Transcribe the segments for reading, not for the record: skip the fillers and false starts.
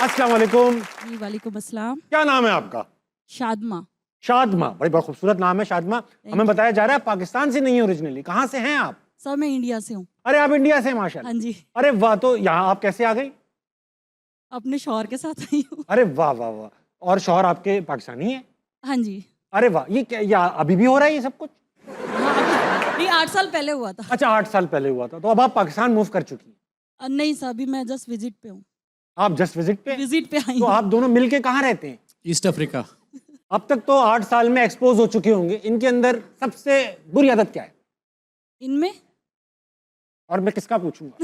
अस्सलाम वालेकुम। जी वालेकुम अस्सलाम। क्या नाम है आपका? शादमा। शादमा, बड़ी बहुत खूबसूरत नाम है शादमा। हमें बताया जा रहा है पाकिस्तान से नहीं है ओरिजिनली, कहाँ से हैं आप? सर मैं इंडिया से हूँ। अरे आप इंडिया से हैं माशाल्लाह। हाँ जी, अरे वाह, तो यहाँ आप कैसे आ गई? अपने शौहर के साथ आई हूँ। अरे वाह वाह वाह। और शौहर आपके पाकिस्तानी है? हाँ जी। अरे वाह, ये क्या, या अभी भी हो रहा है ये सब कुछ? हाँ अभी 8 साल पहले हुआ था। अच्छा 8 साल पहले हुआ था, तो अब आप पाकिस्तान मूव कर चुकी हैं। नहीं सर अभी मैं जस्ट विजिट पे हूँ। आप जस्ट विजिट पे? विजिट पे आई तो हूँ। आप दोनों मिलके कहाँ रहते हैं? East Africa. अब तक तो 8 साल में एक्सपोज हो चुके होंगे, इनके अंदर सबसे बुरी आदत क्या है? इनमें और मैं किसका पूछूंगा?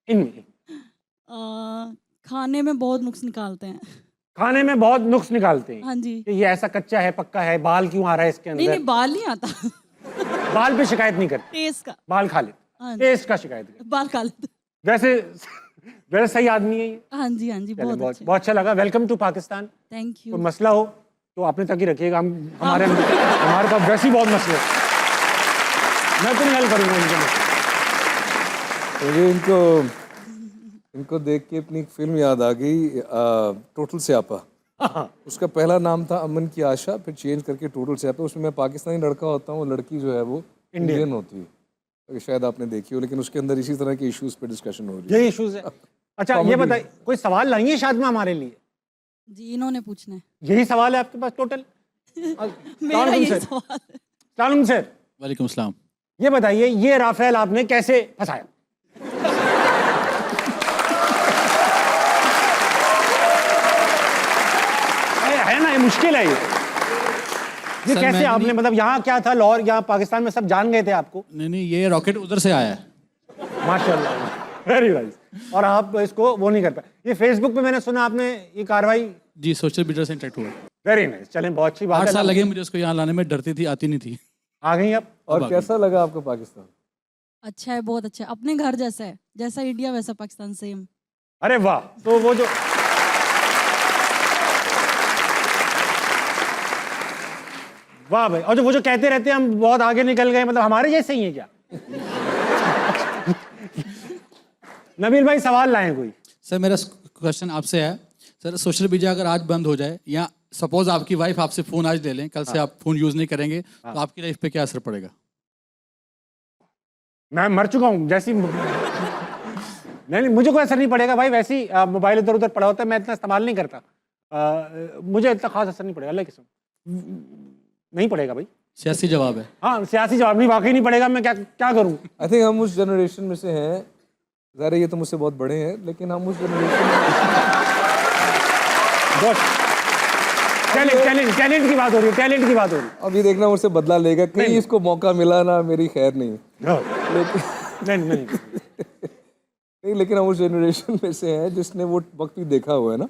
इनमें खाने में बहुत नुक्स निकालते हैं। खाने में बहुत नुक्स निकालते हैं हाँ जी। कि ये ऐसा कच्चा है पक्का है, बाल क्यों आ रहा है इसके नहीं अंदर? नहीं बाल नहीं आता। बाल पे शिकायत नहीं करते, टेस्ट का। बाल खा लेते, हाँ जी। टेस्ट का शिकायत करते। बाल खा लेते। वैसे वैसे सही आदमी है ये। हाँ जी हाँ जी चलिए, बहुत बहुत अच्छे। बहुत अच्छा लगा। Welcome to Pakistan. थैंक कोई यू। मसला हो तो अपने तक ही रखिएगा, हमारे पास वैसे ही बहुत मसले हैं। मैं तो नहीं हल करूंगा इनके मसले। मुझे इनको देख के अपनी एक फिल्म याद आ गई, टोटल स्यापा। उसका पहला नाम था अमन की आशा, फिर चेंज करके टोटल स्यापा। उसमें मैं पाकिस्तानी लड़का होता हूँ, लड़की जो है वो इंडियन होती है। तो शायद आपने देखी हो, लेकिन उसके अंदर इसी तरह के इश्यूज पे डिस्कशन हो रही है। यही इश्यूज है। अच्छा ये बताइए, कोई सवाल लाइए शादमा हमारे लिए? जी इन्होंने पूछना है। यही सवाल है आपके पास टोटल? मेरा यही सवाल है। सलाम सर, वालेकुम सलाम। ये बताइए, ये राफेल आपने कैसे फंसाया? है ना, ये मुश्किल है ये सर, कैसे मैं आपने, नहीं- मतलब यहाँ क्या था, लाहौर यहाँ पाकिस्तान में सब जान गए थे आपको? नहीं, ये रॉकेट उधर से आया है। माशाल्लाह, वेरी नाइस। और आप इसको वो नहीं कर पाए। ये फेसबुक पे मैंने सुना आपने ये कार्रवाई। जी, सोशल मीडिया से इंटरेक्ट हुआ। वेरी नाइस, चलें बहुत अच्छी बात 8 है। साल लगे मुझे उसको यहाँ लाने में, डरती थी, आती नहीं थी। आ गई अब। और कैसा लगा आपको पाकिस्तान? अच्छा है बहुत अच्छा है। अपने घर जैसा है, जैसा इंडिया वैसा पाकिस्तान सेम। अरे वाह, तो वो जो वाह भाई, और जो वो जो कहते रहते हैं हम बहुत आगे निकल गए, मतलब हमारे जैसे ही है क्या? नबील भाई सवाल लाएं कोई? सर मेरा क्वेश्चन आपसे है, सर सोशल मीडिया अगर आज बंद हो जाए, या सपोज आपकी वाइफ आपसे फ़ोन आज ले लें, कल से आप फ़ोन यूज़ नहीं करेंगे, तो आपकी लाइफ पे क्या असर पड़ेगा? मैं मर चुका हूँ जैसी नहीं, मुझे कोई असर नहीं पड़ेगा भाई। वैसे ही मोबाइल इधर उधर पड़ा होता है, मैं इतना इस्तेमाल नहीं करता। मुझे इतना खास असर नहीं पड़ेगा, अल्लाह की कसम नहीं पड़ेगा भाई। सियासी जवाब है। हाँ सियासी जवाब नहीं, वाकई नहीं पड़ेगा। मैं क्या क्या करूँ? आई थिंक हम उस जनरेशन में से हैं, ज़ाहिर है ये तो मुझसे बहुत बड़े हैं, लेकिन हम उस जनरेशन टैलेंट की बात हो रही है, टैलेंट की बात हो रही है। अब ये देखना मुझसे बदला लेगा, कहीं इसको मौका मिला ना, मेरी खैर नहीं। नहीं नहीं नहीं, लेकिन हम उस जनरेशन में से हैं जिसने वो वक्त भी देखा हुआ है ना,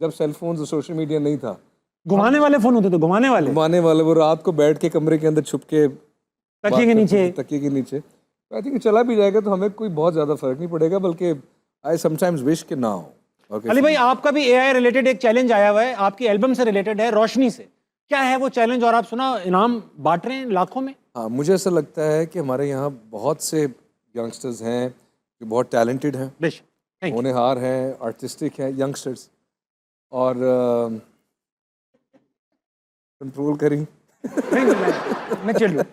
जब सेल फोन और सोशल मीडिया नहीं था। घुमाने वाले फोन होते थे, घुमाने वाले, घुमाने वाले, वो रात को बैठ के कमरे के अंदर छुप के तकिए के नीचे, तकिए के नीचे। तो आई थिंक चला भी जाएगा तो हमें कोई बहुत ज़्यादा फर्क नहीं पड़ेगा, बल्कि आई समटाइम्स विश के ना हो। अली भाई आपका भी एआई रिलेटेड एक चैलेंज आया हुआ है, आपकी एल्बम से रिलेटेड है, रोशनी से। क्या है वो चैलेंज, और आप सुना इनाम बांट रहे हैं लाखों में? हाँ, मुझे ऐसा लगता है कि हमारे यहाँ बहुत से यंगस्टर्स हैं जो बहुत टैलेंटेड हैं, बेशक, थैंक यू। होनहार हैं, आर्टिस्टिक हैं यंगस्टर्स, और कंट्रोल करें मैं चिढ़ लूं।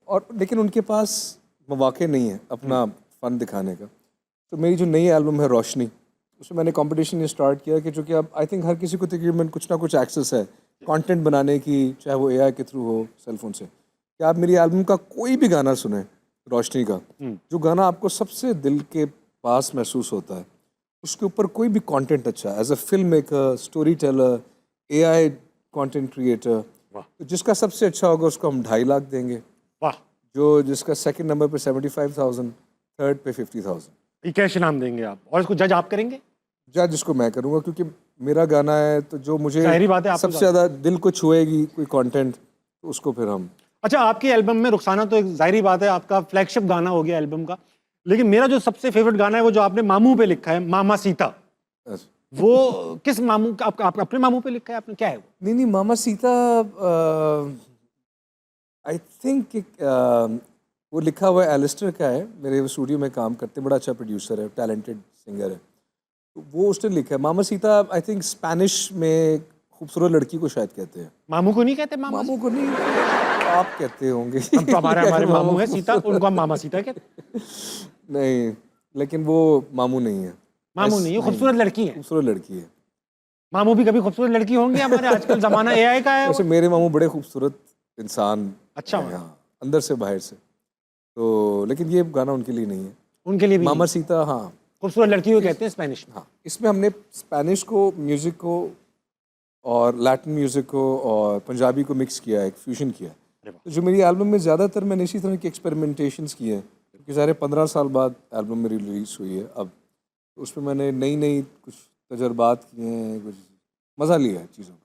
और लेकिन उनके पास मौके नहीं है अपना फ़न दिखाने का। तो मेरी जो नई एल्बम है रोशनी, उसमें मैंने कंपटीशन ये स्टार्ट किया कि चूँकि अब आई थिंक हर किसी को तकरीबन कुछ ना कुछ एक्सेस है कंटेंट बनाने की, चाहे वो एआई के थ्रू हो, सेलफोन से, कि आप मेरी एल्बम का कोई भी गाना सुने रोशनी का, जो गाना आपको सबसे दिल के पास महसूस होता है, उसके ऊपर कोई भी कंटेंट अच्छा है, as a film maker, story teller, AI content creator, तो जिसका सबसे अच्छा होगा उसको हम 2.5 लाख देंगे। वाह, जो जिसका सेकंड नंबर पे 75,000, थर्ड पे 50,000। ये कैश इनाम देंगे आप, और इसको जज आप करेंगे? जज जिसको मैं करूँगा, क्योंकि मेरा गाना है, तो जो मुझे जाहिर बात है आपको सबसे ज़्यादा दिल को छुएगी कोई कंटेंट, तो उसको फिर हम। अच्छा, आपकी एल्बम में रुखसाना तो एक जाहिर बात है आपका फ्लैगशिप गाना हो गया एल्बम का, लेकिन मेरा जो सबसे फेवरेट गाना है वो जो आपने मामू पे लिखा है, मामा सीता, वो किस मामू का, आप अपने मामू पे लिखा है आपने, क्या है वो? नहीं, मामा सीता आई थिंक वो लिखा हुआ एलिस्टर का है, मेरे स्टूडियो में काम करते हैं, बड़ा अच्छा प्रोड्यूसर है, टैलेंटेड सिंगर है। तो वो उसने लिखा है। मामा सीता आई थिंक स्पेनिश में खूबसूरत लड़की को शायद कहते हैं। मामू को नहीं कहते मामा? मामू को नहीं, आप कहते होंगे। हम तो हमारे मामू है सीता, उनको हम मामा सीता कहते। नहीं, लेकिन वो मामू नहीं है। मामू नहीं है, खूबसूरत लड़की है। खूबसूरत लड़की है। मामू भी कभी खूबसूरत लड़की होंगी? हमारे आजकल जमाना एआई का है। वैसे मेरे मामू बड़े खूबसूरत इंसान अच्छा हैं, हाँ, अंदर से बाहर से। तो लेकिन ये गाना उनके लिए नहीं है। उनके लिए भी मामा सीता, हाँ खूबसूरत लड़की को कहते हैं स्पेनिश में। हाँ, इसमें हमने स्पेनिश को, म्यूज़िक को और लैटिन म्यूज़िक को और पंजाबी को मिक्स किया है, एक फ्यूजन किया है। तो जो मेरी एल्बम में ज़्यादातर मैंने इसी तरह के एक्सपेरिमेंटेशंस किए हैं, क्योंकि ज़ाहिर है 15 साल बाद एल्बम मेरी रिलीज़ हुई है अब। तो उसमें मैंने नई नई कुछ तजर्बात किए हैं, कुछ मज़ा लिया है चीज़ों का।